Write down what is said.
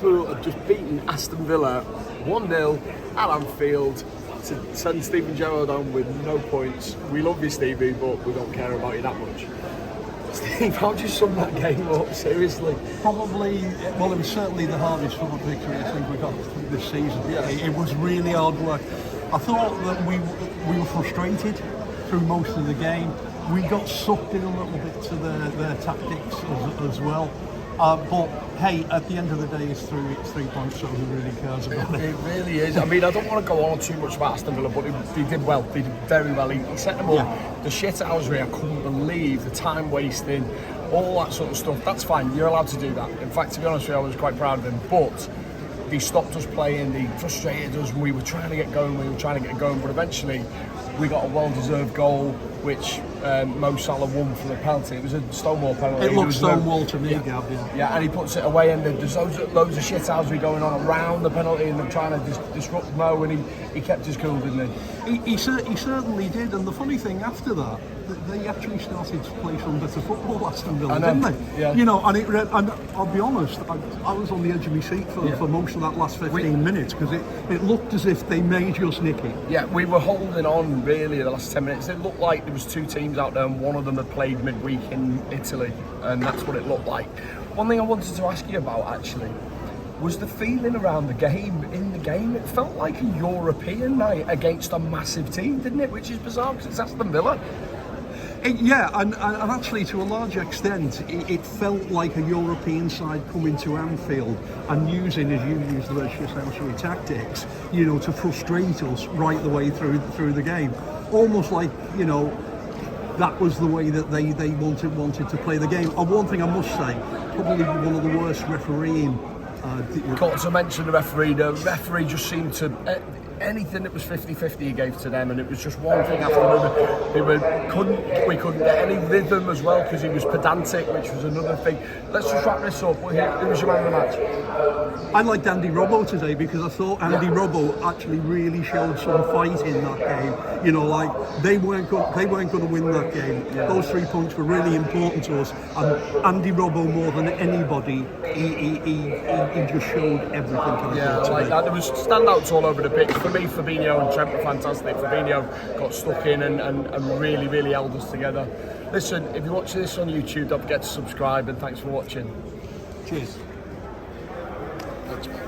Liverpool have just beaten Aston Villa 1-0 at Anfield to send Stephen Gerrard on with no points. We love you, Stevie, but we don't care about you that much. Steve, how do you sum that game up, seriously? Probably, well, it was certainly the hardest fought victory I think we got this season. Yeah. It was really hard work. I thought that we were frustrated through most of the game. We got sucked in a little bit to their tactics as well. But hey, at the end of the day, it's 3 points, so who really cares about it? It really is. I mean, I don't want to go on too much about Aston Villa, but they did well. They did very well. He set them up. Yeah. The shit hours where I couldn't believe the time wasting, all that sort of stuff. That's fine. You're allowed to do that. In fact, to be honest with you, I was quite proud of him. But they stopped us playing. They frustrated us. We were trying to get going. But eventually, we got a well-deserved goal, which Mo Salah won from the penalty. It was a Stonewall penalty. It looked Stonewall to me, Gav. Yeah, and he puts it away, and there's loads of shithousery going on around the penalty, and they're trying to disrupt Mo, and he kept his cool, didn't he? He certainly did, and the funny thing after that, they actually started to play some better football, Aston Villa, didn't they? Yeah. You know, and I'll be honest, I was on the edge of my seat for most of that last 15 minutes, because it looked as if they made us nick it. Yeah, we were holding on really the last 10 minutes. It looked like there was two teams out there, and one of them had played midweek in Italy, and that's what it looked like. One thing I wanted to ask you about, actually, was the feeling around the game. In the game, it felt like a European night against a massive team, didn't it? Which is bizarre, because it's Aston Villa. Yeah, and actually to a large extent, it felt like a European side coming to Anfield and using, as you used the word, shithousery tactics, you know, to frustrate us right the way through the game. Almost like, you know, that was the way that they wanted to play the game. And one thing I must say, probably one of the worst refereeing. Got to mention the referee. The referee just seemed to... anything that was 50-50 he gave to them, and it was just one thing after another. We couldn't get any rhythm as well, because he was pedantic, which was another thing. Let's just wrap this up. Who was your man of the match? I liked Andy Robbo today, because I thought Andy Robbo actually really showed some fight in that game. You know, like they weren't going to win that game. Yeah. Those 3 points were really important to us, and Andy Robbo, more than anybody, he just showed everything. Yeah, I like that. There was standouts all over the pitch. For me, Fabinho and Trent were fantastic. Fabinho got stuck in and really held us together. Listen, if you're watching this on YouTube, don't forget to subscribe, and thanks for watching. Cheers. Thanks, mate.